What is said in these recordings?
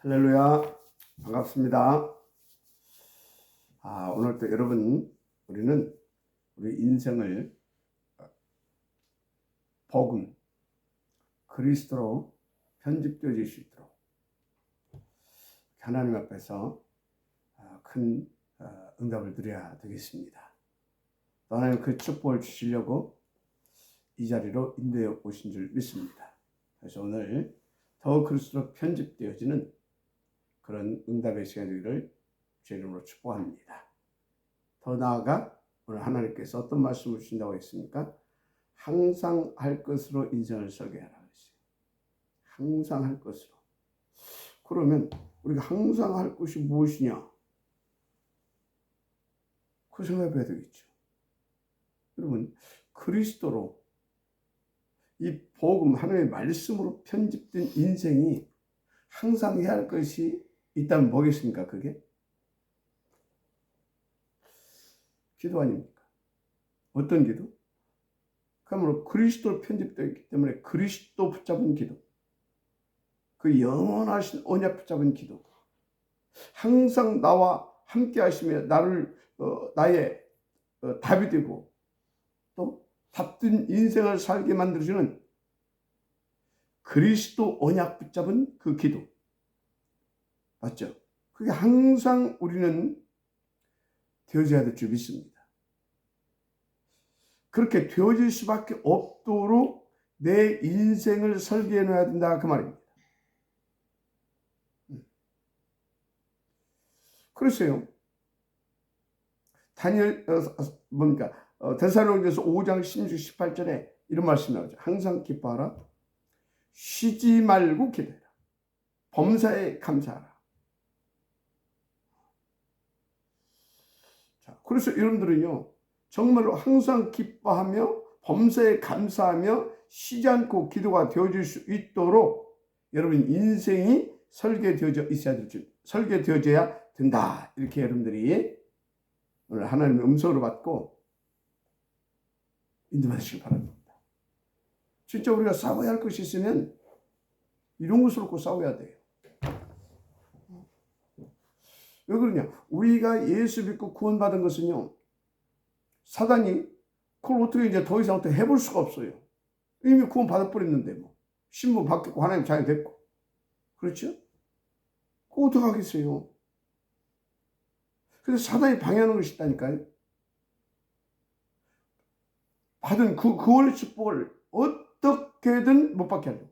할렐루야, 반갑습니다. 오늘 또 여러분, 우리는 우리 인생을 복음, 그리스도로 편집되어질 수 있도록 하나님 앞에서 큰 응답을 드려야 되겠습니다. 하나님 그 축복을 주시려고 이 자리로 인도해 오신 줄 믿습니다. 그래서 오늘 더 그리스도로 편집되어지는 그런 응답의 시간이 되기를 주 이름으로 축복합니다. 더 나아가 오늘 하나님께서 어떤 말씀을 주신다고 했습니까? 항상 할 것으로 인생을 설계하라 그랬어요. 항상 할 것으로. 그러면 우리가 항상 할 것이 무엇이냐? 그 생각해 봐야 되겠죠. 여러분, 그리스도로 이 복음, 하나님의 말씀으로 편집된 인생이 항상 해야 할 것이 있다면 뭐겠습니까? 그게? 기도 아닙니까? 어떤 기도? 그러므로 그리스도로 편집되었기 때문에 그리스도 붙잡은 기도, 그 영원하신 언약 붙잡은 기도, 항상 나와 함께 하시며 나를 나의 답이 되고 또 답된 인생을 살게 만들어주는 그리스도 언약 붙잡은 그 기도, 맞죠? 그게 항상 우리는 되어져야 될 줄 믿습니다. 그렇게 되어질 수밖에 없도록 내 인생을 설계해 놔야 된다 그 말입니다. 그러세요. 다니엘 데살로니가서 5장 16, 18절에 이런 말씀이 나오죠. 항상 기뻐하라. 쉬지 말고 기도해라. 범사에 감사하라. 자, 그래서 여러분들은요, 정말로 항상 기뻐하며 범사에 감사하며 쉬지 않고 기도가 되어질 수 있도록 여러분 인생이 설계되어져야 된다. 이렇게 여러분들이 오늘 하나님의 음성으로 받고 인도받으시기 바랍니다. 진짜 우리가 싸워야 할 것이 있으면 이런 것을 놓고 싸워야 돼요. 왜 그러냐? 우리가 예수 믿고 구원받은 것은요, 사단이 그걸 어떻게 이제 더 이상 어떻게 해볼 수가 없어요. 이미 구원 받아버렸는데 뭐 신분 바뀌고 하나님 자녀 됐고, 그렇죠? 그거 어떻게 하겠어요? 그래서 사단이 방해하는 것이 있다니까요. 받은 그 구원의 축복을 어떻게든 못 받게 하려고.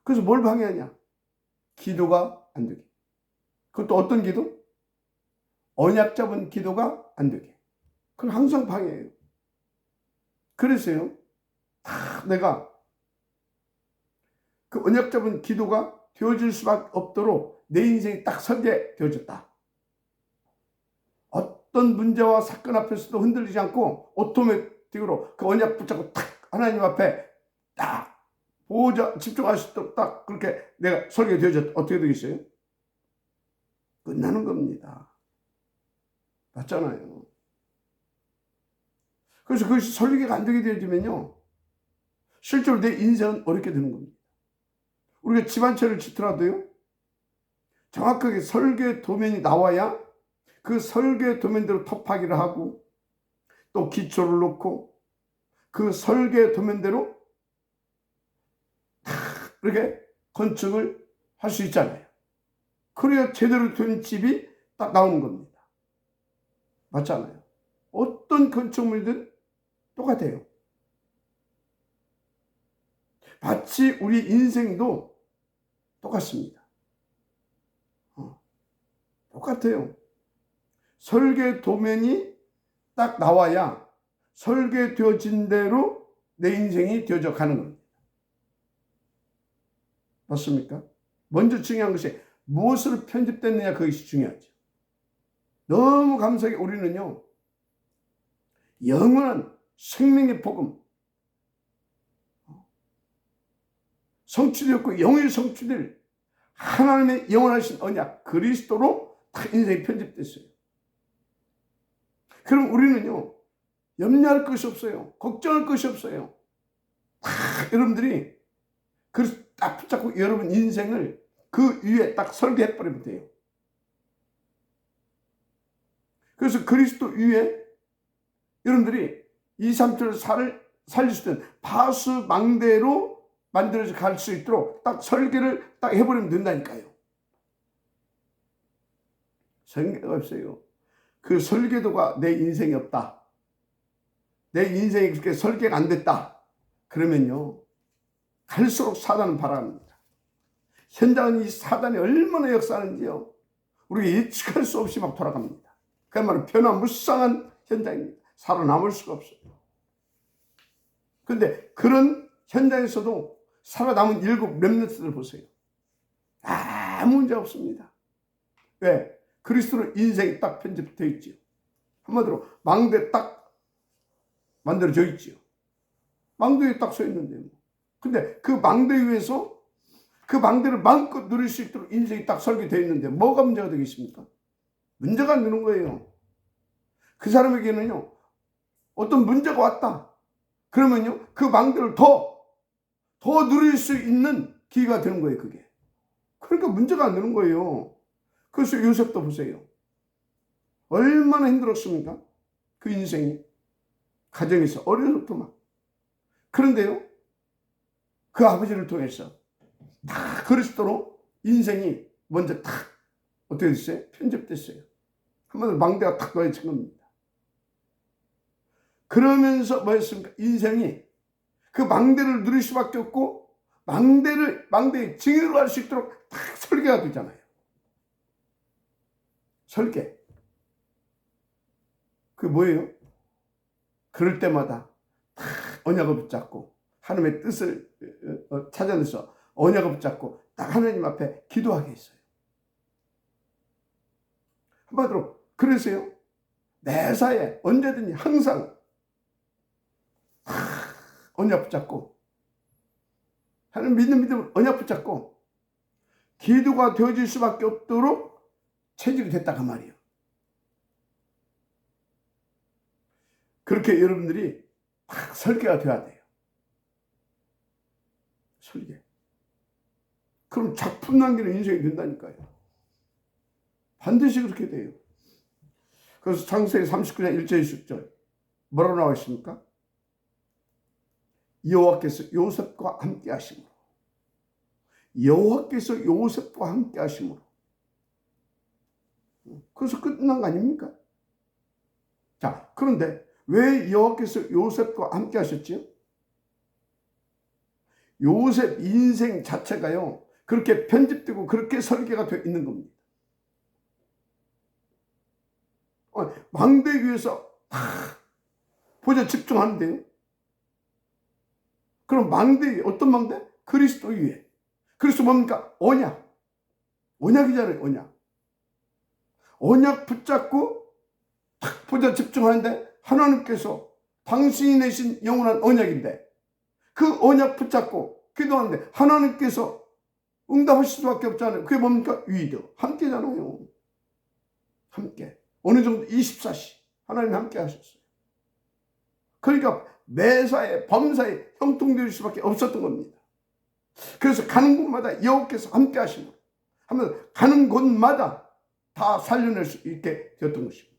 그래서 뭘 방해하냐? 기도가 안 되게. 그것도 어떤 기도? 언약 잡은 기도가 안 되게. 그걸 항상 방해해요. 그래서요, 내가 그 언약 잡은 기도가 되어질 수밖에 없도록 내 인생이 딱 설계되어졌다. 어떤 문제와 사건 앞에서도 흔들리지 않고 오토매틱으로 그 언약 붙잡고 딱 하나님 앞에 딱 보호자 집중할 수 있도록 딱 그렇게 내가 설계되어졌다. 어떻게 되겠어요? 끝나는 겁니다. 맞잖아요. 그래서 그것이 설계가 안 되게 되어지면요, 실제로 내 인생은 어렵게 되는 겁니다. 우리가 집 한 채를 짓더라도요, 정확하게 설계 도면이 나와야 그 설계 도면대로 토파기를 하고 또 기초를 놓고 그 설계 도면대로 이렇게 건축을 할 수 있잖아요. 그래야 제대로 된 집이 딱 나오는 겁니다. 맞잖아요. 어떤 건축물든 똑같아요. 마치 우리 인생도 똑같습니다. 똑같아요. 설계 도면이 딱 나와야 설계되어진 대로 내 인생이 되어져 가는 겁니다. 맞습니까? 먼저 중요한 것이 무엇으로 편집됐느냐, 그것이 중요하죠. 너무 감사하게 우리는요, 영원한 생명의 복음, 성취되었고 영원히 성취될 하나님의 영원하신 언약 그리스도로 다 인생이 편집됐어요. 그럼 우리는요, 염려할 것이 없어요. 걱정할 것이 없어요. 다 여러분들이 딱 붙잡고 여러분 인생을 그 위에 딱 설계해버리면 돼요. 그래서 그리스도 위에 여러분들이 2, 3절 살릴 수 있는 파수망대로 만들어져 갈 수 있도록 딱 설계를 딱 해버리면 된다니까요. 설계가 없어요. 그 설계도가 내 인생이 없다. 내 인생이 그렇게 설계가 안 됐다. 그러면요, 갈수록 사단은 바라합니다. 현장은 이 사단이 얼마나 역사하는지요, 우리가 예측할 수 없이 막 돌아갑니다. 그야말로 변화무쌍한 현장입니다. 살아남을 수가 없어요. 그런데 그런 현장에서도 살아남은 7 렘넌트들 보세요. 아무 문제 없습니다. 왜? 그리스도로 인생이 딱 편집되어 있지요. 한마디로 망대 딱 만들어져 있지요. 망대에 딱 서 있는데요. 근데 그 망대 위에서 그 망대를 마음껏 누릴 수 있도록 인생이 딱 설계되어 있는데 뭐가 문제가 되겠습니까? 문제가 안 되는 거예요. 그 사람에게는요, 어떤 문제가 왔다. 그러면요, 그 망대를 더 누릴 수 있는 기회가 되는 거예요, 그게. 그러니까 문제가 안 되는 거예요. 그래서 요셉도 보세요. 얼마나 힘들었습니까? 그 인생이. 가정에서 어려서부터 막. 그런데요, 그 아버지를 통해서 다 그리스도로 인생이 먼저 딱 어떻게 됐어요? 편집됐어요. 한마디로 망대가 탁 놓여진 겁니다. 그러면서 뭐였습니까? 인생이 그 망대를 누릴 수밖에 없고 망대의 증인으로 할 수 있도록 딱 설계가 되잖아요. 설계. 그게 뭐예요? 그럴 때마다 다 언약을 붙잡고 하나님의 뜻을 찾아내서 언약을 붙잡고 딱 하나님 앞에 기도하게 했어요. 한마디로 그래서요, 매사에 언제든지 항상 언약 붙잡고 하나님 믿음 언약 붙잡고 기도가 되어질 수밖에 없도록 체질이 됐다 그 말이에요. 그렇게 여러분들이 딱 설계가 돼야 돼요. 설계. 그럼 작품 남기는 인생이 된다니까요. 반드시 그렇게 돼요. 그래서 창세기 39장 1절 10절 뭐라고 나와 있습니까? 여호와께서 요셉과 함께 하심으로. 여호와께서 요셉과 함께 하심으로. 그래서 끝난 거 아닙니까? 자, 그런데 왜 여호와께서 요셉과 함께 하셨지요? 요셉 인생 자체가요, 그렇게 편집되고 그렇게 설계가 되어 있는 겁니다. 망대 위에서 보자 집중하는데요. 그럼 망대, 어떤 망대? 그리스도 위에. 그리스도 뭡니까? 언약. 언약이잖아요, 언약. 언약 붙잡고 탁 보자 집중하는데 하나님께서 당신이 내신 영원한 언약인데 그 언약 붙잡고 기도하는데 하나님께서 응답하실 수밖에 없잖아요. 그게 뭡니까? 위도. 함께잖아요. 함께. 어느 정도 24시 하나님 함께 하셨어요. 그러니까 매사에 범사에 형통될 수밖에 없었던 겁니다. 그래서 가는 곳마다 여호와께서 함께 하심으로 하면 가는 곳마다 다 살려낼 수 있게 되었던 것입니다.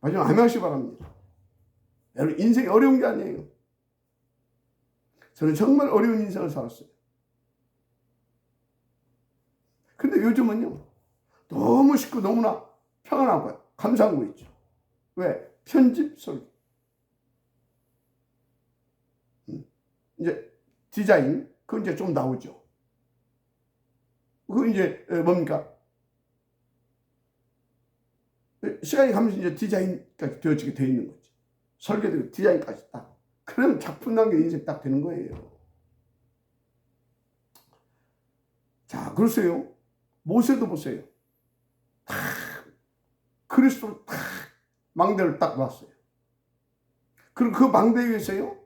마지막 아멘하시기 바랍니다. 여러분 인생이 어려운 게 아니에요. 저는 정말 어려운 인생을 살았어요. 근데 요즘은요, 너무 쉽고 너무나 평안하고 감사한 거 있죠. 왜? 편집 설계. 이제 디자인, 그건 이제 좀 나오죠. 그건 이제 뭡니까? 시간이 가면서 이제 디자인까지 되어지게 되어 있는 거지. 설계되고 디자인까지 딱. 그럼 작품 남겨 인생 딱 되는 거예요. 자, 그러세요. 모세도 보세요. 딱 그리스도로 딱 망대를 딱 놨어요. 그리고 그 망대 위에서요,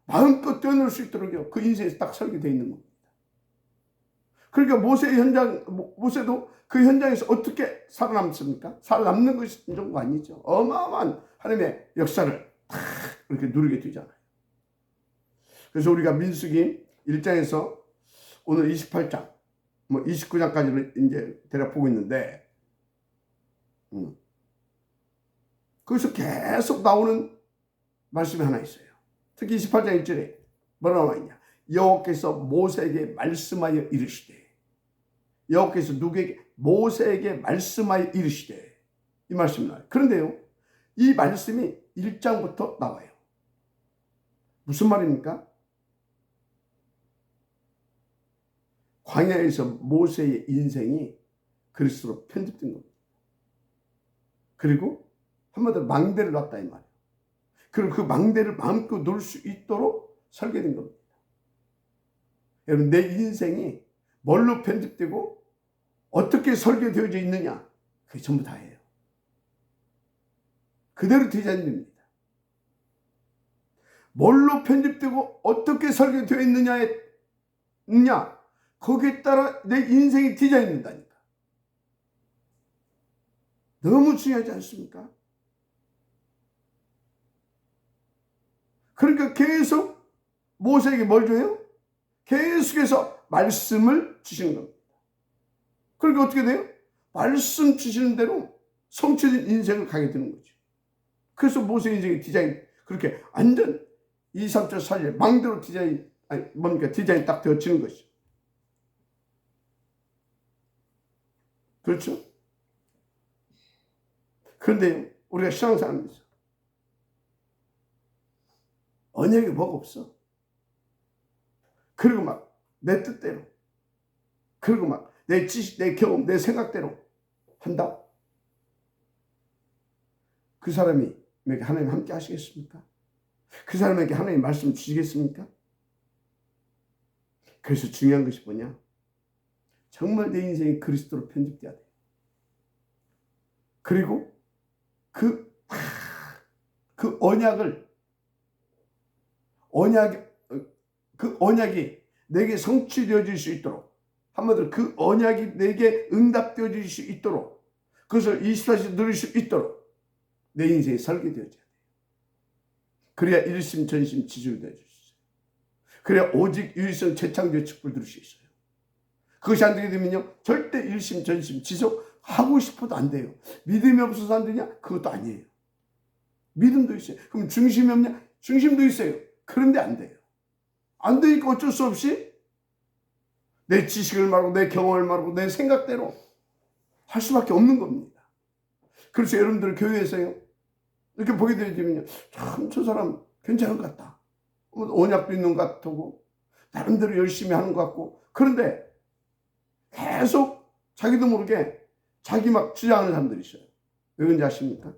마음껏 뛰어놀 수 있도록요, 그 인생에서 딱 설계되어 있는 겁니다. 그러니까 모세도 그 현장에서 어떻게 살아남습니까? 살아남는 것이 정도가 아니죠. 어마어마한 하나님의 역사를 딱 이렇게 누리게 되잖아요. 그래서 우리가 민수기 1장에서 오늘 28장, 뭐 29장까지를 이제 대략 보고 있는데, 거기서 계속 나오는 말씀이 하나 있어요. 특히 28장 1절에 뭐라 나와 있냐? 여호와께서 모세에게 말씀하여 이르시되, 여호와께서 누구에게? 모세에게 말씀하여 이르시되, 이 말씀이 나와요. 그런데요, 이 말씀이 1장부터 나와요. 무슨 말입니까? 광야에서 모세의 인생이 그리스도로 편집된 겁니다. 그리고 한마디로 망대를 놨다 이 말이에요. 그리고 그 망대를 마음껏 놓을 수 있도록 설계된 겁니다. 여러분, 내 인생이 뭘로 편집되고 어떻게 설계되어져 있느냐, 그게 전부 다예요. 그대로 디자인됩니다. 뭘로 편집되고 어떻게 설계되어 있느냐, 거기에 따라 내 인생이 디자인된다니까. 너무 중요하지 않습니까? 그러니까 계속 모세에게 뭘 줘요? 계속해서 말씀을 주시는 겁니다. 그러니까 어떻게 돼요? 말씀 주시는 대로 성취된 인생을 가게 되는 거죠. 그래서 모세 인생의 디자인, 그렇게 완전 2, 3절 사이에 망대로 디자인, 디자인 딱 되어지는 것이죠. 그렇죠? 그런데 우리가 신앙생활에서 언약이 뭐가 없어. 그리고 막 내 뜻대로, 그리고 막 내 지식, 내 경험, 내 생각대로 한다. 그 사람이 하나님 함께 하시겠습니까? 그 사람에게 하나님 말씀 주시겠습니까? 그래서 중요한 것이 뭐냐? 정말 내 인생이 그리스도로 편집돼야 돼. 그리고 그 언약이 내게 성취되어질 수 있도록, 한마디로 그 언약이 내게 응답되어질 수 있도록, 그것을 24시간 누릴 수 있도록 내 인생이 설계되어져야 돼요. 그래야 일심전심 지주를 내줄 수 있어요. 그래야 오직 유일성 재창조의 축복을 누릴 수 있어요. 그것이 안 되게 되면요, 절대 일심전심 지속하고 싶어도 안 돼요. 믿음이 없어서 안 되냐? 그것도 아니에요. 믿음도 있어요. 그럼 중심이 없냐? 중심도 있어요. 그런데 안 돼요. 안 되니까 어쩔 수 없이 내 지식을 말하고 내 경험을 말하고 내 생각대로 할 수밖에 없는 겁니다. 그래서 여러분들 교회에서요, 이렇게 보게 되면요, 참 저 사람 괜찮은 것 같다. 언약도 있는 것 같고 나름대로 열심히 하는 것 같고, 그런데 계속 자기도 모르게 자기 막 주장하는 사람들이 있어요. 왜 그런지 아십니까?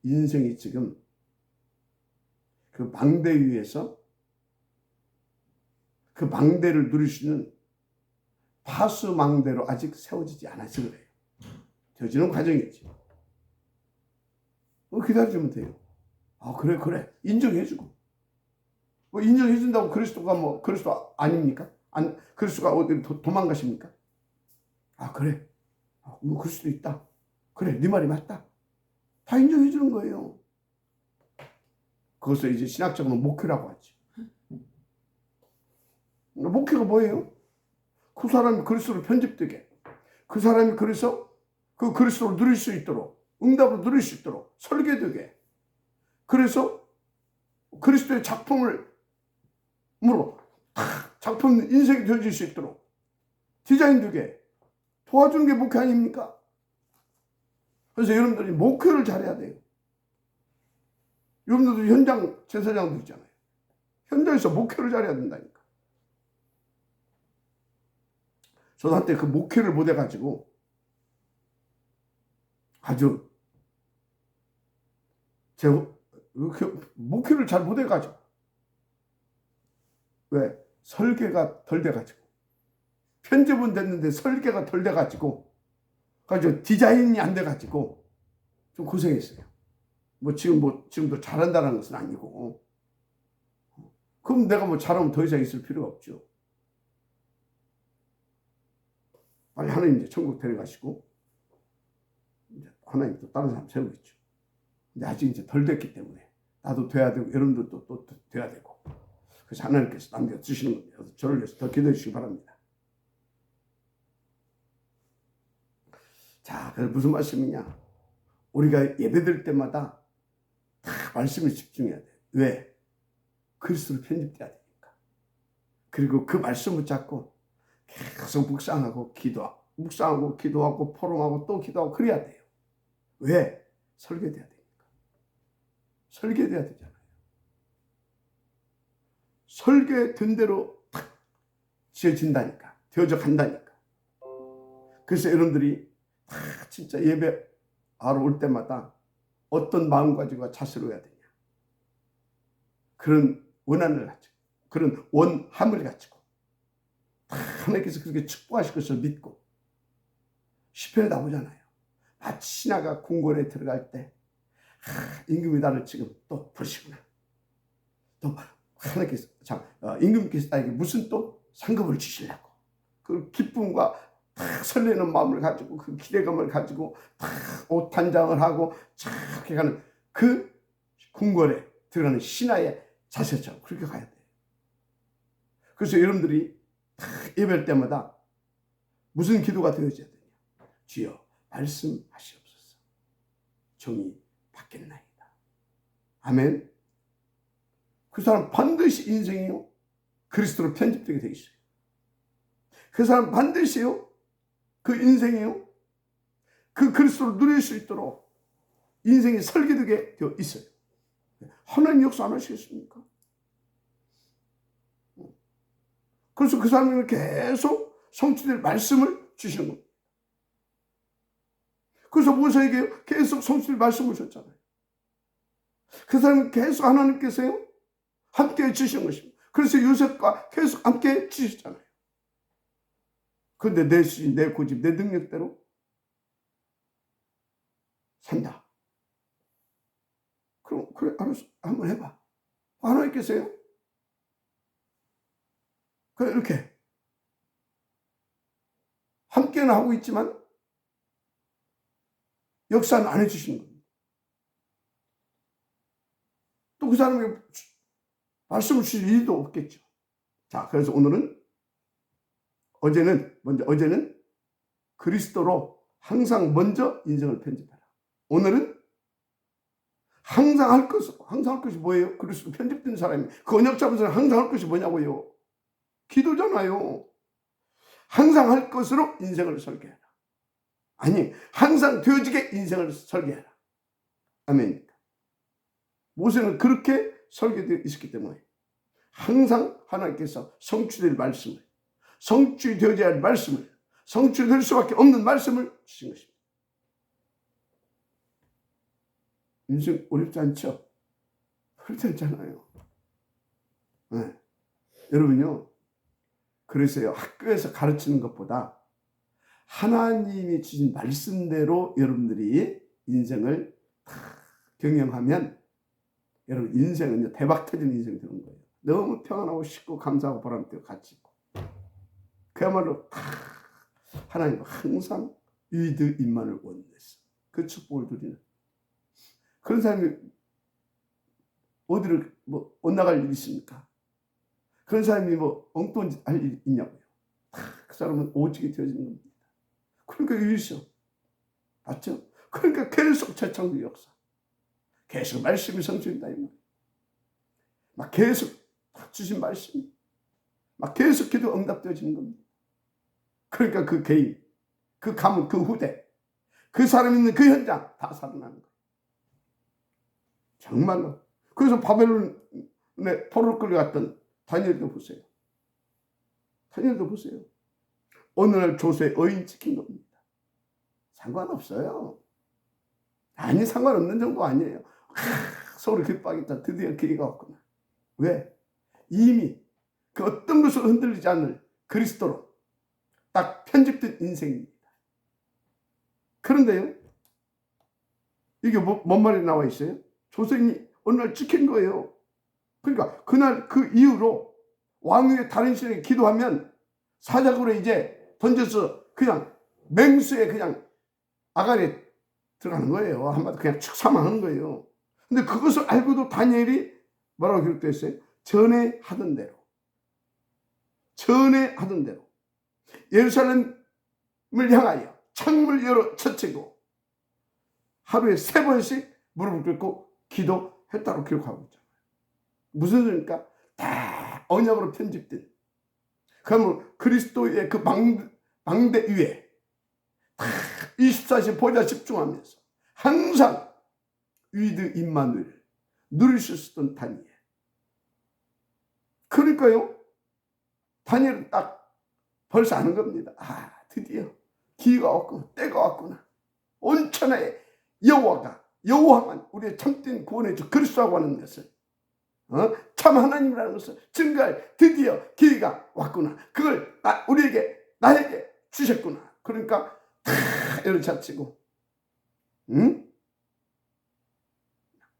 인생이 지금 그 망대 위에서 그 망대를 누릴 수 있는 파수 망대로 아직 세워지지 않아서 그래요. 되어지는 과정이지. 기다려주면 돼요. 그래. 인정해주고. 인정해준다고 그리스도가 그리스도 아닙니까? 그리스도가 어디 도망가십니까? 그래. 그럴 수도 있다. 그래, 네 말이 맞다. 다 인정해주는 거예요. 그것을 이제 신학적으로 목회라고 하지. 목회가 뭐예요? 그 사람이 그리스도로 편집되게, 그 사람이 그래서 그 그리스도를 누릴 수 있도록, 응답을 누릴 수 있도록 설계되게, 그래서 그리스도의 작품 인생이 되어질 수 있도록 디자인되게 도와주는 게 목회 아닙니까? 그래서 여러분들이 목회를 잘해야 돼요. 여러분들도 현장 제사장들 있잖아요. 현장에서 목회를 잘해야 된다니까. 저도 한때 그 목회를 못해가지고 아주 목회를 잘 못해가지고, 왜? 설계가 덜 돼가지고, 편집은 됐는데 설계가 덜 돼가지고, 디자인이 안 돼가지고 좀 고생했어요. 지금도 잘한다는 것은 아니고, 그럼 내가 잘하면 더 이상 있을 필요가 없죠. 빨리 하나님 이제 천국 데려가시고, 이제 하나님 또 다른 사람 세우겠죠. 근데 아직 이제 덜 됐기 때문에 나도 돼야 되고, 여러분들도 또 돼야 되고. 그래서 하나님께서 남겨주시는 겁니다. 저를 위해서 더 기도해 주시기 바랍니다. 자, 그래서 무슨 말씀이냐? 우리가 예배드릴 때마다 다 말씀에 집중해야 돼요. 왜? 그리스도로 편집돼야 되니까. 그리고 그 말씀을 잡고 계속 묵상하고 기도하고 포럼하고 또 기도하고 그래야 돼요. 왜? 설계돼야 되니까. 설계돼야 되잖아요. 설계된 대로 탁 지어진다니까. 되어져 간다니까. 그래서 여러분들이 다 진짜 예배하러 올 때마다 어떤 마음가짐과 자세로 해야 되냐. 그런 원한을 가지고, 그런 원함을 가지고 하나님께서 그렇게 축복하실 것을 믿고 시편에 나오잖아요. 마치 신하가 궁궐에 들어갈 때 임금이 나를 지금 또 부르시구나. 또 하나님께서 임금께서 나에게 무슨 또 상급을 주시려고 그 기쁨과 설레는 마음을 가지고 그 기대감을 가지고 옷 단장을 하고 착 가는 그 궁궐에 들어가는 신하의 자세처럼 그렇게 가야 돼요. 그래서 여러분들이 예배할 때마다 무슨 기도가 되어져야 되냐. 주여 말씀하시옵소서. 종이 받겠나이다. 아멘. 그 사람 반드시 인생이요 그리스도로 편집되게 되어 있어요. 그 사람 반드시요 그 인생이요 그 그리스도를 누릴 수 있도록 인생이 설계되게 되어 있어요. 하나님 역사 안 하시겠습니까? 그래서 그 사람에게 계속 성취될 말씀을 주시는 겁니다. 그래서 모세에게 계속 성취될 말씀을 주셨잖아요. 그 사람은 계속 하나님께서요 함께 주시는 것입니다. 그래서 요셉과 계속 함께 주셨잖아요. 그런데 내 수준, 내 고집, 내 능력대로 산다. 그럼 그래 알았어. 한번 해봐. 하나님께서요 이렇게 함께는 하고 있지만 역사는 안 해주시는 겁니다. 또 그 사람에게 말씀을 주실 일도 없겠죠. 자, 그래서 어제는 그리스도로 항상 먼저 인생을 편집해라. 오늘은 항상 할 것이 뭐예요? 그리스도 편집된 사람이 그 언약 잡은 사람이 항상 할 것이 뭐냐고요? 기도잖아요. 항상 할 것으로 인생을 설계해라. 아니, 항상 되어지게 인생을 설계해라. 아멘. 모세는 그렇게 설계되어 있었기 때문에 항상 하나님께서 성취될 말씀을, 성취되어져야 할 말씀을, 성취될 수밖에 없는 말씀을 주신 것입니다. 인생 어렵지 않죠? 그렇지 않잖아요. 네. 여러분요, 그래서요, 학교에서 가르치는 것보다 하나님이 주신 말씀대로 여러분들이 인생을 경영하면 여러분 인생은요, 대박 터진 인생이 되는 거예요. 너무 평안하고 쉽고 감사하고 보람되고 가치 있고. 그야말로 하나님 항상 위드 임만을 원했어. 그 축복을 누리는. 그런 사람이 어디를 못 나갈 일이 있습니까? 그런 사람이 엉뚱한 짓 할 일이 있냐고요. 그 사람은 오직이 되어지는 겁니다. 그러니까 유일성. 맞죠? 그러니까 계속 재창조 역사. 계속 말씀이 성취된다. 막 계속 주신 말씀이. 막 계속 기도 응답되어지는 겁니다. 그러니까 그 개인, 그 가문, 그 후대, 그 사람 있는 그 현장 다 살아나는 거예요. 정말로. 그래서 바벨론에 포로로 끌려갔던 다니엘도 보세요. 다니엘도 보세요. 어느 날 조세 의인 지킨 겁니다. 상관없어요. 아니, 상관없는 정도 아니에요. 서로 기뻐하겠다. 드디어 기회가 왔구나. 왜? 이미 그 어떤 것을 흔들리지 않을 그리스도로 딱 편집된 인생입니다. 그런데요, 이게 뭔 말이 나와 있어요? 조세인이 어느 날 지킨 거예요. 그러니까 그날 그 이후로 왕 위에 다른 신에게 기도하면 사자굴에 이제 던져서 그냥 맹수에 그냥 아가리에 들어가는 거예요. 한마디로 그냥 축 사망하는 거예요. 근데 그것을 알고도 다니엘이 뭐라고 기록되어 있어요? 전에 하던 대로 예루살렘을 향하여 창문을 열어 쳐치고 하루에 3번씩 무릎을 꿇고 기도했다고 기록하고 있잖아요. 무슨 소리입니까? 다 언약으로 편집된, 그러면 그리스도의 그 망대 위에 다 24시간 보좌 집중하면서 항상 위드 임마누엘 누릴 수 있었던 다니엘. 그러니까요, 다니엘은 딱 벌써 아는 겁니다. 아, 드디어 기회가 왔구나, 때가 왔구나. 온천하에 여호와만 우리의 참된 구원의 주 그리스도라고 하는 것을, 참 하나님이라는 것을 증거할 드디어 기회가 왔구나. 그걸 나에게 주셨구나. 그러니까 다 열어젖히고,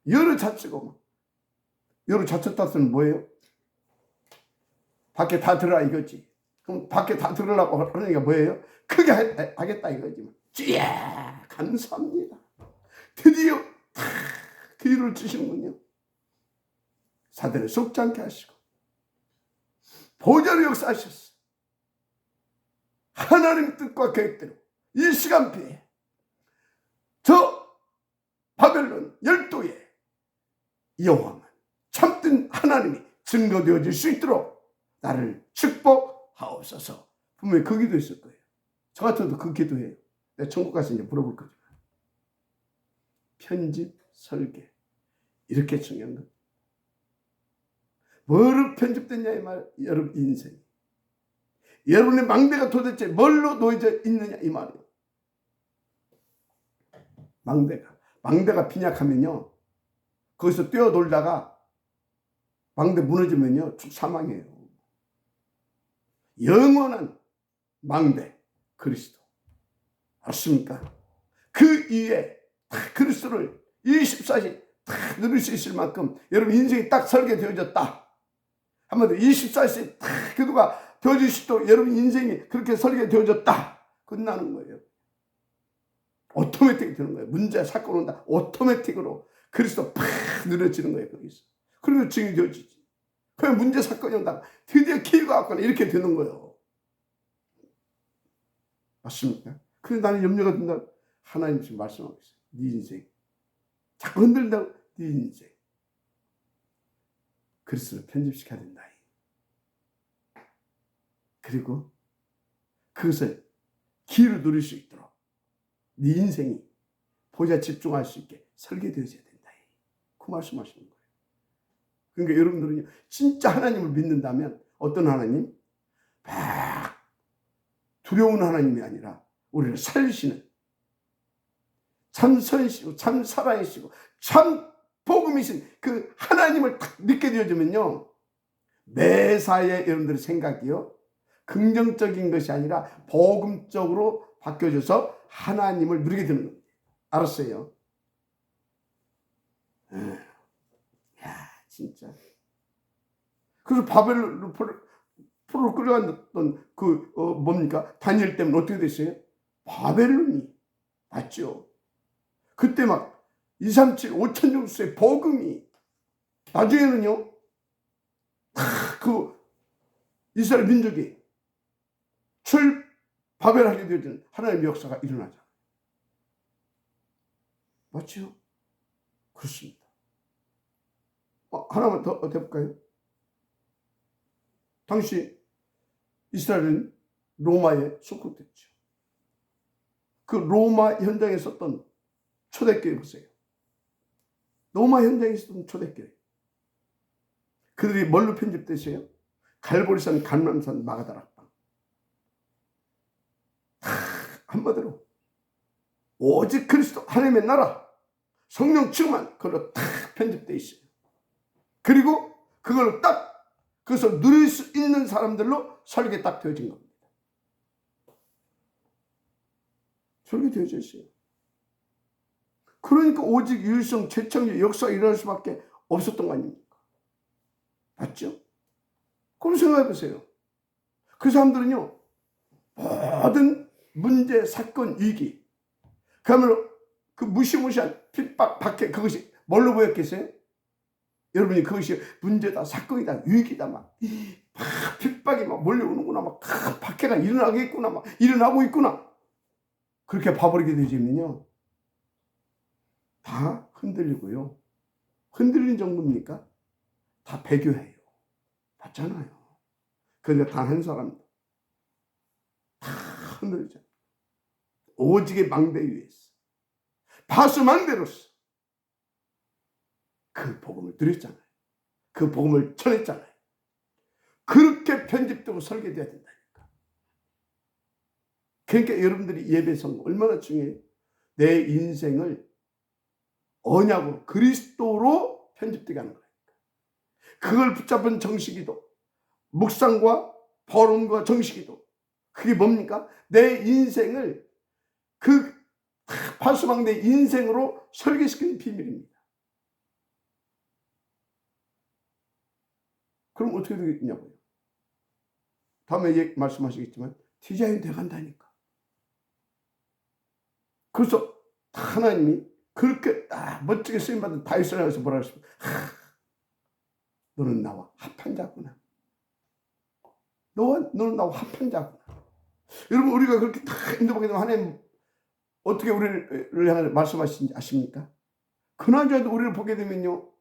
열어젖히고, 열어젖혔다는 소리는 뭐예요? 밖에 다 들어라 이거지. 그럼 밖에 다 들으려고 하니까 뭐예요? 크게 하겠다 이거지. 주야 감사합니다. 드디어 다 기회를 주시는군요. 사대를 속지 않게 하시고 보좌로 역사하셨어. 하나님 뜻과 계획대로 이 시간표에 저 바벨론 열도에 여호와만 참된 하나님이 증거되어질 수 있도록 나를 축복하옵소서. 분명히 그 기도 있을 거예요. 저 같아도 그 기도해요. 내가 천국 가서 이제 물어볼 거지만. 편집, 설계 이렇게 중요한 것. 뭐로 편집됐냐 이 말. 여러분 인생, 여러분의 망대가 도대체 뭘로 놓여져 있느냐 이 말이에요. 망대가 빈약하면요, 거기서 뛰어놀다가 망대 무너지면요 사망해요. 영원한 망대 그리스도 아십니까? 그 위에 그리스도를 24시 다 누릴 수 있을 만큼 여러분 인생이 딱 설계되어졌다. 한마디로 24시 다 기도가 되어질 수 있도록 여러분 인생이 그렇게 설계되어졌다. 끝나는 거예요. 오토매틱이 되는 거예요. 문제 사건 온다. 오토매틱으로 그리스도 팍 누려지는 거예요. 거기서. 그리고 증이 되어지지. 그냥 문제 사건이 온다. 드디어 기회가 왔거나 이렇게 되는 거예요. 맞습니까? 그래서 나는 염려가 된다. 하나님 지금 말씀하고 있어요. 네 인생 자꾸 흔들린다고. 네 인생 그리스도를 편집시켜야 된다. 그리고 그것을 기회로 누릴 수 있도록 네 인생이 보좌 집중할 수 있게 설계되어져야 된다. 그 말씀하시는 거예요. 그러니까 여러분들은 진짜 하나님을 믿는다면 어떤 하나님? 막 두려운 하나님이 아니라 우리를 살리시는 참 선이시고 참 사랑이시고 참 복음이신 그 하나님을 딱 믿게 되어지면요, 매사에 여러분들의 생각이요 긍정적인 것이 아니라 복음적으로 바뀌어져서 하나님을 누리게 되는 겁니다. 알았어요? 야 진짜. 그래서 바벨론으로 끌려갔던 뭡니까? 다니엘 때문에 어떻게 됐어요? 바벨론이 맞죠? 그때 막 237, 5천 정수의 복음이 나중에는요 그 이스라엘 민족이 바벨하게 되어지는 하나님의 역사가 일어나죠. 맞죠? 그렇습니다. 하나만 더 해볼까요? 당시 이스라엘은 로마에 속국됐죠. 그 로마 현장에 있었던 초대교회 보세요. 로마 현장에 있었던 초대교회. 그들이 뭘로 편집됐어요? 갈보리산, 감람산, 마가다락방. 한마디로 오직 그리스도 하나님의 나라 성령 충만 그걸로 딱 편집되어 있어요. 그리고 그걸로 딱 그것을 누릴 수 있는 사람들로 설계 딱 되어진 겁니다. 설계되어져 있어요. 그러니까 오직 유일성 최창조 역사가 일어날 수밖에 없었던 거 아닙니까? 맞죠? 그럼 생각해 보세요. 그 사람들은요 모든 문제, 사건, 위기, 그야말로 그 무시무시한 핍박, 박해, 그것이 뭘로 보였겠어요? 여러분이 그것이 문제다, 사건이다, 위기다, 막 핍박이 막 몰려오는구나, 막 박해가 일어나겠구나, 막 일어나고 있구나, 그렇게 봐버리게 되면요 다 흔들리고요. 흔들리는 정도입니까? 다 배교해요. 맞잖아요. 그런데 단 한 사람 다 흔들리죠. 오직의 망대 위에서 바수망대로서 그 복음을 드렸잖아요. 그 복음을 전했잖아요. 그렇게 편집되고 설계돼야 된다니까. 그러니까 여러분들이 예배 성공 얼마나 중요해요. 내 인생을 언약으로 그리스도로 편집되게 하는 거예요. 그걸 붙잡은 정식기도, 묵상과 벌음과 정식기도, 그게 뭡니까? 내 인생을 그 파수망대 인생으로 설계시키는 비밀입니다. 그럼 어떻게 되겠냐고요? 다음에 말씀하시겠지만 디자인 돼간다니까. 그래서 하나님이 그렇게 멋지게 쓰임받은 다윗을 향해서 뭐라 했습니까? 너는 나와 합한 자구나. 너는 나와 합한 자구나. 여러분, 우리가 그렇게 다 인도받게 되면 하나님 어떻게 우리를 향해 말씀하시는지 아십니까? 그나저나도 우리를 보게 되면요,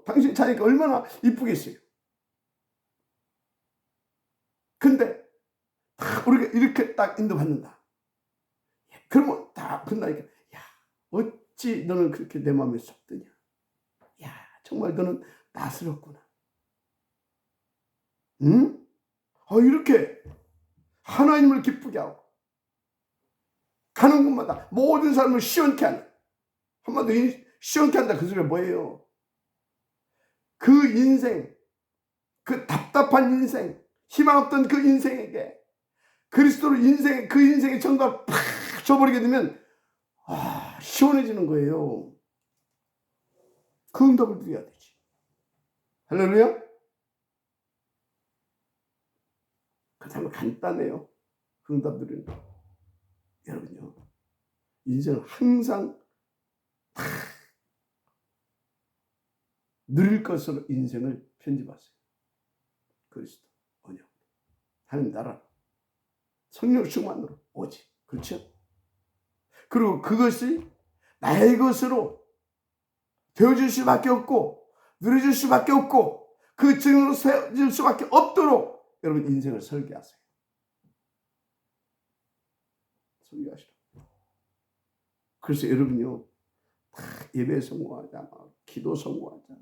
당신 자니까 얼마나 이쁘겠어요. 근데 우리가 이렇게 딱 인도받는다. 그러면 다 끝나니까, 야, 어찌 너는 그렇게 내 마음에 쏙 드냐. 야, 정말 너는 나스럽구나. 응? 이렇게 하나님을 기쁘게 하고 가는 곳마다 모든 사람을 시원케 하는, 한마디로 시원케 한다, 그 소리가 뭐예요? 그 인생, 그 답답한 인생, 희망 없던 그 인생에게 그리스도로 그 인생의 정답을 팍 줘버리게 되면 시원해지는 거예요. 그 응답을 드려야 되지. 할렐루야. 그렇다면 간단해요. 그 응답 드리는 거. 여러분요, 인생을 항상 누릴 것으로 인생을 편집하세요. 그리스도 언약, 하나님 나라, 성령 충만으로 오직. 그렇죠? 그리고 그것이 나의 것으로 되어질 수밖에 없고 누려질 수밖에 없고 그 증으로 세워질 수밖에 없도록 여러분 인생을 설계하세요. 설계하시라. 그래서 여러분요, 예배 성공하자, 기도 성공하자,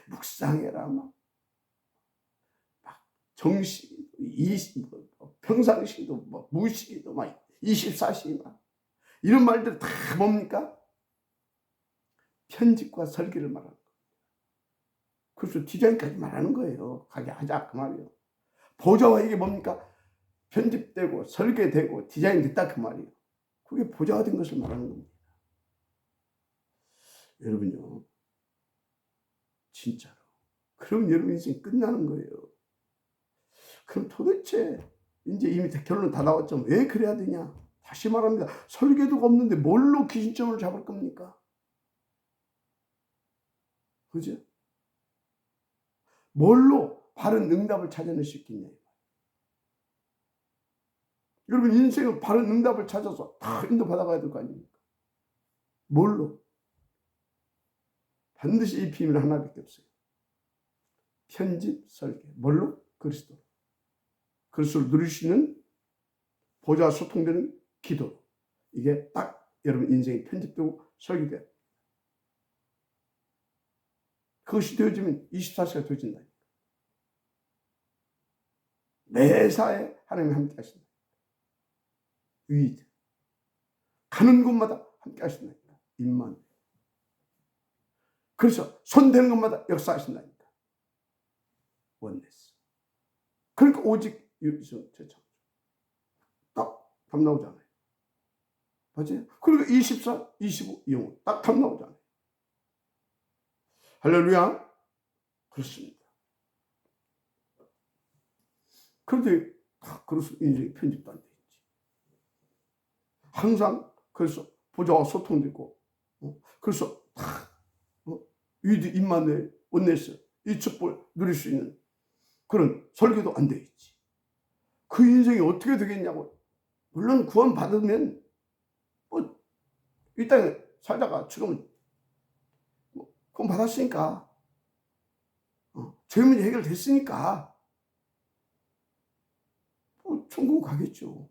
묵상해라, 막 정식, 평상시도, 무식이도, 24시, 이런 말들 다 뭡니까? 편집과 설계를 말하는 거예요. 그래서 디자인까지 말하는 거예요. 가게 하자, 그 말이에요. 보좌와 이게 뭡니까? 편집되고 설계되고 디자인됐다, 그 말이에요. 그게 보좌가 된 것을 말하는 겁니다. 여러분요, 진짜로. 그럼 여러분 인생 끝나는 거예요. 그럼 도대체 이제 이미 결론 다 나왔죠. 왜 그래야 되냐? 다시 말합니다. 설계도가 없는데 뭘로 기준점을 잡을 겁니까? 그죠? 뭘로 바른 응답을 찾아낼 수 있겠냐? 여러분 인생은 바른 응답을 찾아서 다 인도받아가야 될 거 아닙니까? 뭘로? 반드시 이 비밀 하나밖에 없어요. 편집, 설계. 뭘로? 그리스도. 그리스도를 누릴 수 있는 보좌와 소통되는 기도. 이게 딱 여러분 인생이 편집되고 설계돼요. 그것이 되어지면 24시가 되어진다. 매사에 하나님이 함께 하신다. 위드. 가는 곳마다 함께 하신다. 임만. 그래서 손대는 것마다 역사하신다니까. 원네스. 그러니까 오직 유리성 제창. 딱 답 나오잖아요. 맞아요? 그리고 24, 25, 영혼. 딱 답 나오잖아요. 할렐루야. 그렇습니다. 그런데 그래서 인생이 편집도 안 되지. 항상 그래서 보좌와 소통되고, 그래서 위드 임마누엘 원네스 이 축복을 누릴 수 있는 그런 설교도 안 되어 있지. 그 인생이 어떻게 되겠냐고. 물론 구원 받으면 뭐 이 땅에 살다가 죽으면 뭐 구원 받았으니까 죄 문제 해결됐으니까 뭐 천국 가겠죠.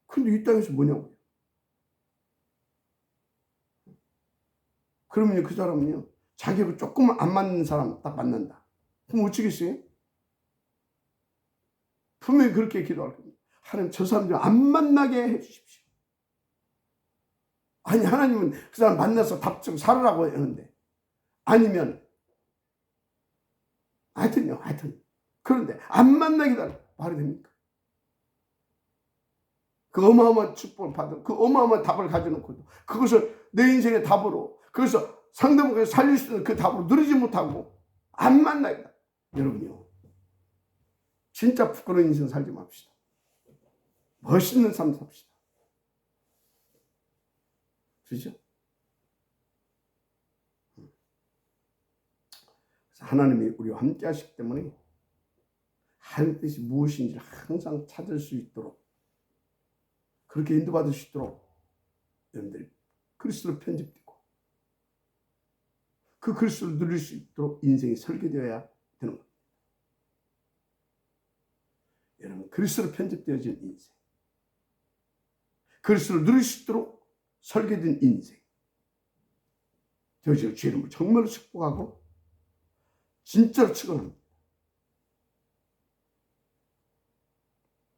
근데 이 땅에서 뭐냐고요. 그러면 그 사람은요, 자기하고 조금 안 맞는 사람 딱 만난다. 그럼 어쩌겠어요? 분명히 그렇게 기도할 겁니다. 하나님, 저 사람 좀 안 만나게 해주십시오. 아니, 하나님은 그 사람 만나서 답 좀 살으라고 하는데, 아니면, 하여튼요. 그런데 안 만나게 달라. 말이 됩니까? 그 어마어마한 축복을 받은, 그 어마어마한 답을 가져놓고도, 그것을 내 인생의 답으로, 그래서 상대방을 살릴 수 있는 그 답으로 누리지 못하고, 안 만나게 달라. 여러분요. 진짜 부끄러운 인생 살지 맙시다. 멋있는 삶 삽시다. 그렇죠? 하나님이 우리와 함께 하시기 때문에 하나님 뜻이 무엇인지 항상 찾을 수 있도록, 그렇게 인도받을 수 있도록 여러분들이 그리스도로 편집되고 그 그리스도를 누릴 수 있도록 인생이 설계되어야 되는 겁니다. 여러분, 그리스도로 편집되어진 인생, 그리스도를 누릴 수 있도록 설계된 인생, 저희가 주의 이름으로 정말로 축복하고 진짜로 축원합니다.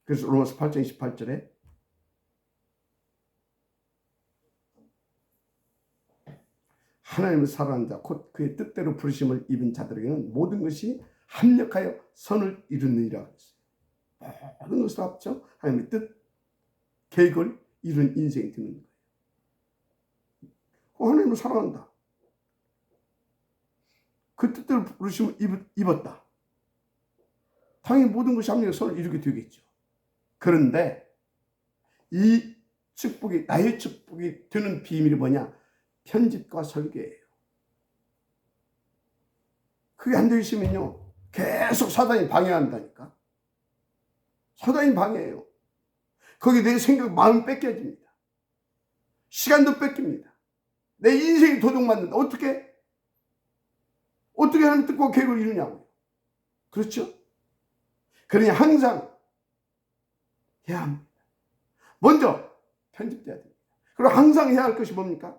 그래서 로마서 8장 28절에 하나님을 사랑하는 자, 곧 그의 뜻대로 부르심을 입은 자들에게는 모든 것이 합력하여 선을 이루느니라 그랬어요. 모든 것을 합쳐 하나님의 뜻, 계획을 이룬 인생이 되는 거예요. 하나님을 사랑한다. 그 뜻대로 부르심을 입었다. 당연히 모든 것이 합력하여 선을 이루게 되겠죠. 그런데 이 축복이, 나의 축복이 되는 비밀이 뭐냐? 편집과 설계예요. 그게 안 되어 있으면요, 계속 사단이 방해한다니까. 사단이 방해해요. 거기에 내 생각, 마음 뺏겨집니다. 시간도 뺏깁니다. 내 인생이 도둑맞는다. 어떻게 하나님 뜻과 계획을 이루냐고요. 그렇죠? 그러니 항상 해야 합니다. 먼저 편집돼야 됩니다. 그리고 항상 해야 할 것이 뭡니까?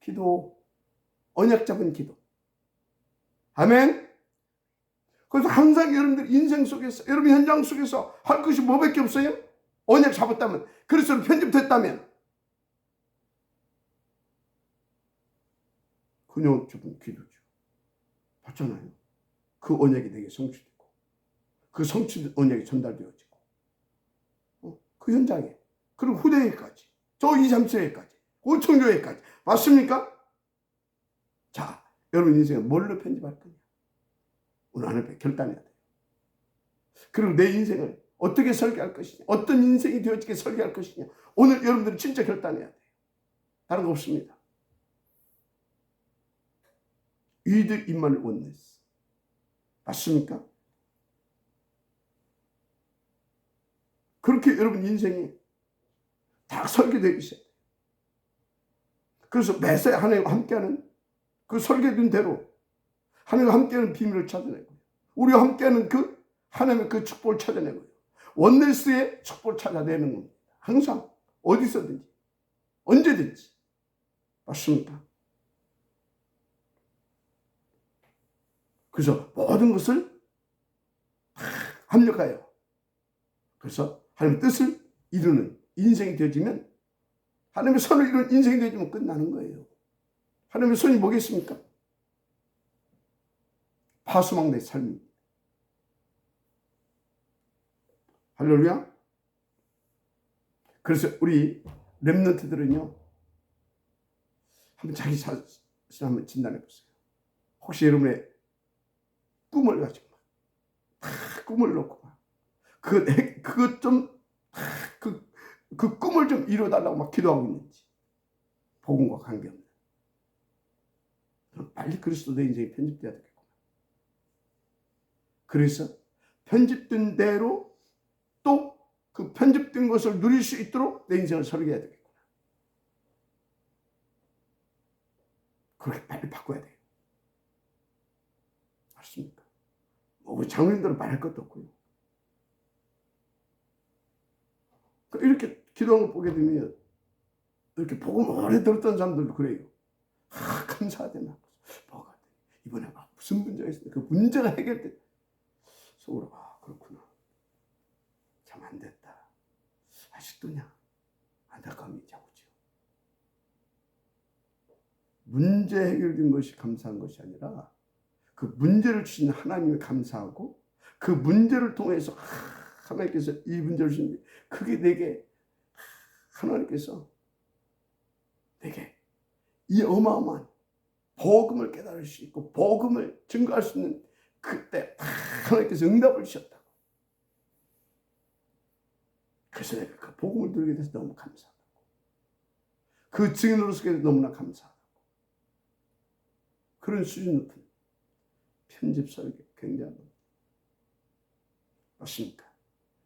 기도, 언약 잡은 기도. 아멘. 그래서 항상 여러분들 인생 속에서, 여러분 현장 속에서 할 것이 뭐밖에 없어요? 언약 잡았다면, 그리스도로 편집됐다면, 그냥 잡은 기도죠. 봤잖아요. 그 언약이 내게 성취되고, 그 성취된 언약이 전달되어지고, 그 현장에, 그리고 후대에까지, 저 2, 3세에까지, 오청교회까지. 맞습니까? 자, 여러분 인생을 뭘로 편집할 거냐? 오늘 하나님 결단해야 돼요. 그리고 내 인생을 어떻게 설계할 것이냐, 어떤 인생이 되어지게 설계할 것이냐, 오늘 여러분들은 진짜 결단해야 돼요. 다른 거 없습니다. 위드 임마누엘 원네스. 맞습니까? 그렇게 여러분 인생이 다 설계되어 있어요. 그래서 매사에 하나님과 함께하는 그 설계된 대로 하나님과 함께하는 비밀을 찾아내고, 우리와 함께하는 그 하나님의 그 축복을 찾아내고요. 원네스의 축복을 찾아내는 겁니다. 항상 어디서든지 언제든지. 맞습니까? 그래서 모든 것을 합력하여, 그래서 하나님의 뜻을 이루는 인생이 되어지면, 하나님의 선을 이루는 인생이 되어지면 끝나는 거예요. 하나님의 선이 뭐겠습니까? 파수막 내 삶입니다. 할렐루야. 그래서 우리 렘넌트들은요, 한번 자기 자신 한번 진단해 보세요. 혹시 여러분의 꿈을 가지고 꿈을 놓고 그것 좀 그 꿈을 좀 이루어달라고 막 기도하고 있는지, 복음과 관계없는 그럼 빨리 그리스도 내 인생이 편집돼야 되겠구나. 그래서 편집된 대로 또 그 편집된 것을 누릴 수 있도록 내 인생을 설계해야 되겠구나. 그렇게 빨리 바꿔야 돼요. 맞습니까? 우리 장로님들은 말할 것도 없고요. 이렇게 기도하는 걸 보게 되면 이렇게 복음 오래 들었던 사람들도 그래요. 감사하대나. 뭐가 이번에 무슨 문제가 있어요. 그 문제가 해결돼. 속으로 그렇구나. 참 안 됐다. 아직도냐. 안타까움이 자고죠. 문제 해결된 것이 감사한 것이 아니라 그 문제를 주신 하나님을 감사하고 그 문제를 통해서 하나님께서 이 문제를 주신 그게 내게 하나님께서 내게 이 어마어마한 복음을 깨달을 수 있고 복음을 증거할 수 있는 그때 하나님께서 응답을 주셨다고. 그래서 내가 그 복음을 들게 돼서 너무 감사하고 그 증인으로서 너무나 감사하고 그런 수준 높은 편집 설계 굉장히 맞습니까?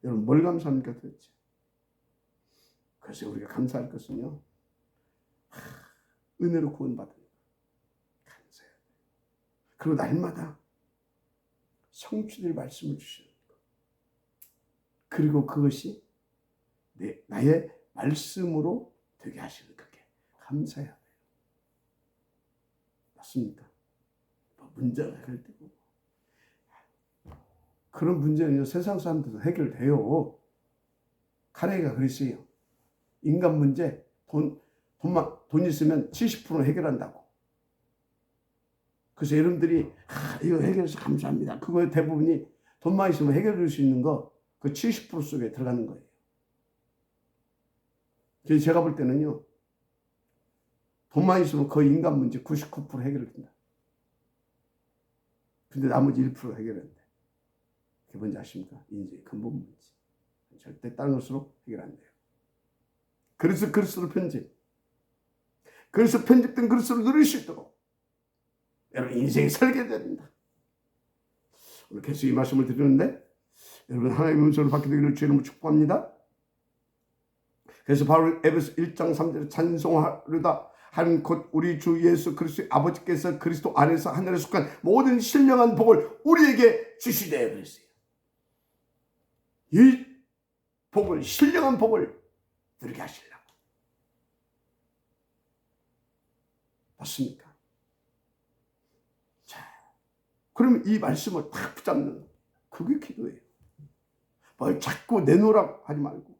여러분 뭘 감사합니까 도대체? 그래서 우리가 감사할 것은요. 은혜로 구원받은 감사해야 돼요. 그리고 날마다 성취될 말씀을 주시는 것. 그리고 그것이 나의 말씀으로 되게 하시는 그게 감사해야 돼요. 맞습니까? 문제가 해결되고 그런 문제는 세상 사람들도 해결돼요. 카네기가 그랬어요. 인간 문제 돈 있으면 70% 해결한다고. 그래서 여러분들이 이거 해결해서 감사합니다. 그거의 대부분이 돈만 있으면 해결될 수 있는 거 그 70% 속에 들어가는 거예요. 그래서 제가 볼 때는요. 돈만 있으면 거의 인간 문제 99% 해결된다. 근데 나머지 1% 해결한대. 그게 뭔지 아십니까? 인생의 근본 문제. 절대 다른 것으로 해결 안 돼요. 그래서 그리스도 편집. 그래서 편집된 그리스도를 누릴 수 있도록 여러분 인생이 설계돼야 된다. 오늘 계속 이 말씀을 드리는데 여러분 하나님의 은총을 받게 되기를 주의 이름으로 축복합니다. 그래서 바로 에베소 1장 3절에 찬송하려다 한 곧 우리 주 예수 그리스도의 아버지께서 그리스도 안에서 하늘에 속한 모든 신령한 복을 우리에게 주시되 그랬어요. 이 복을 신령한 복을 누리게 하시려고. 맞습니까? 자, 그러면 이 말씀을 딱 붙잡는 그게 기도예요. 뭘 자꾸 내놓으라고 하지 말고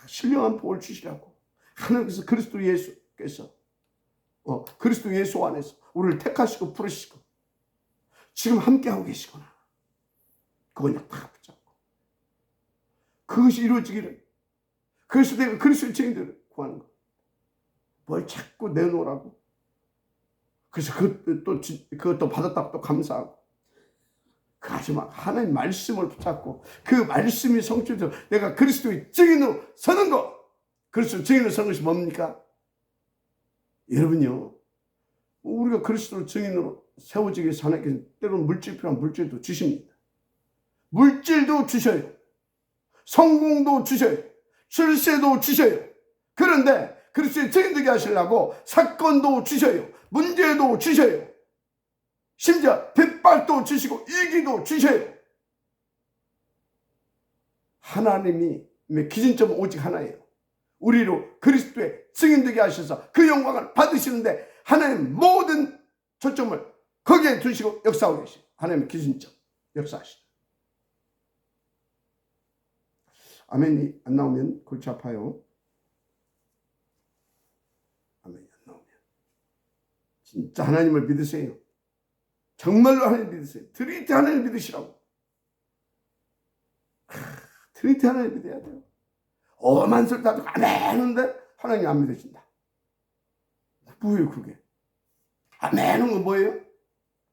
신령한 복을 주시라고. 하나님께서 그리스도 예수께서 그리스도 예수 안에서 우리를 택하시고 부르시고 지금 함께하고 계시구나. 그걸 그냥 다 붙잡고 그것이 이루어지기를 그래서 내가 그리스도의 증인들을 구하는 거. 뭘 자꾸 내놓으라고. 그래서 그것도 받았다고 또 감사하고 하지만 하나님 말씀을 붙잡고 그 말씀이 성취돼서 내가 그리스도의 증인으로 서는 것. 그리스도의 증인으로 서는 것이 뭡니까? 여러분요. 우리가 그리스도를 증인으로 세워지기 위해서 하나님께서 때로는 물질 필요한 물질도 주십니다. 물질도 주셔요. 성공도 주셔요. 출세도 주셔요. 그런데 그리스도의 증인되게 하시려고 사건도 주셔요. 문제도 주셔요. 심지어 빗발도 주시고 이기도 주셔요. 하나님의 기준점은 오직 하나예요. 우리로 그리스도의 증인되게 하셔서 그 영광을 받으시는데 하나님 모든 초점을 거기에 두시고 역사하고 계시죠. 하나님의 기준점 역사하시죠. 아멘이 안 나오면 골치 아파요. 아멘이 안 나오면 진짜 하나님을 믿으세요. 정말로 하나님 믿으세요. 트리니티 하나님 믿으시라고. 트리니티 하나님 믿어야 돼요. 엄한 소리 다 듣고 아멘 하는데 하나님 안 믿으신다. 뭐예요 그게? 아멘 하는 건 뭐예요?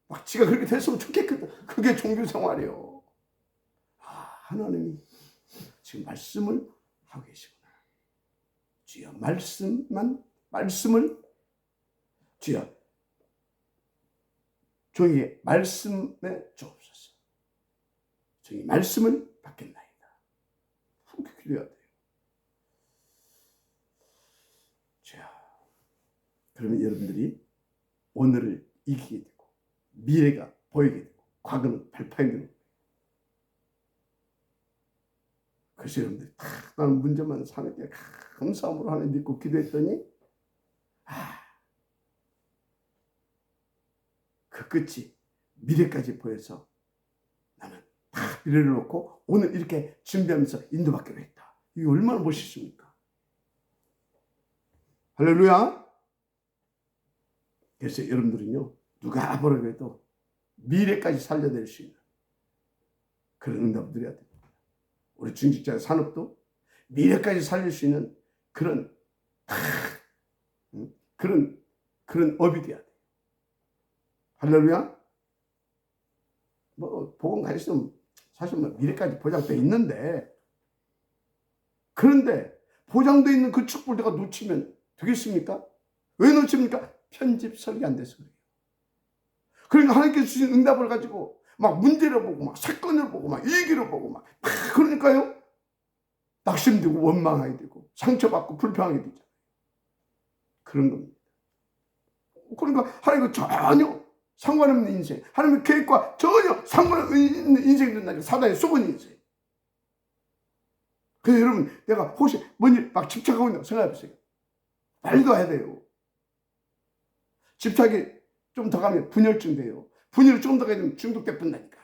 막 지가 그렇게 됐으면 좋겠거든. 그게 종교 생활이에요. 하나님이 지금 말씀을 하고 계시구나. 주여 말씀을 주여 종에게 말씀에 주옵소서. 종이 말씀을 받겠나이다. 그렇게 기도해야 돼요. 자, 그러면 여러분들이 오늘을 이기게 되고 미래가 보이게 되고 과거는 발판이 되는 거예요. 그래서 여러분들이 다 나는 문제만 사는게 감사함으로 하나님 믿고 기도했더니 그 끝이 미래까지 보여서 나는 다 미래를 놓고 오늘 이렇게 준비하면서 인도받기로 했다. 이게 얼마나 멋있습니까? 할렐루야. 그래서 여러분들은요, 누가 뭐라고 해도 미래까지 살려낼 수 있는 그런 응답을 드려야 됩니다. 우리 중직자 산업도 미래까지 살릴 수 있는 그런 업이 돼야 돼요. 할렐루야. 뭐 복음 가르치면 사실 뭐 미래까지 보장돼 있는데, 그런데 보장돼 있는 그 축복을 내가 놓치면 되겠습니까? 왜 놓칩니까? 편집 설계 안 돼서 그래요. 그러니까 하나님께서 주신 응답을 가지고 막 문제를 보고 막 사건을 보고 막 얘기를 보고 막 그러니까요, 낙심되고 원망하게 되고 상처받고 불평하게 되죠. 그런 겁니다. 그러니까 하나님과 전혀 상관없는 인생, 하나님의 계획과 전혀 상관없는 인생이 된다니까. 사단의 속은 인생. 그래서 여러분, 내가 혹시 뭔 일 막 집착하고 있는 거 생각해보세요. 말도 해야 돼요. 집착이 좀 더 가면 분열증 돼요. 분열이 좀 더 가면 중독돼 뿐다니까.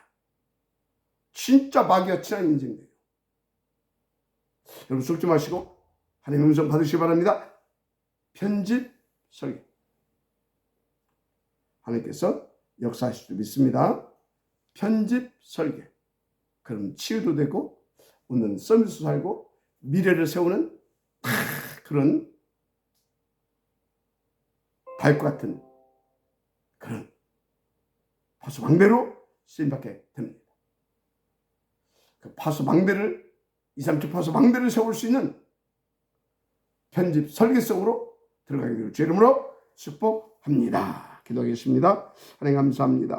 진짜 마귀와 친한 인생 돼요. 여러분 속지 마시고 하나님의 음성 받으시기 바랍니다. 편집 설계. 하나님께서 역사하실 줄 믿습니다. 편집 설계. 그럼 치유도 되고 오늘은 서비스 살고 미래를 세우는 그런 다윗과 같은 그런 파수방배로 쓰임받게 됩니다. 그 파수방배를 2~3초 파수방배를 세울 수 있는 편집 설계 속으로 들어가게 되기를 주의 이름으로 축복합니다. 기도하겠습니다. 하나님 감사합니다.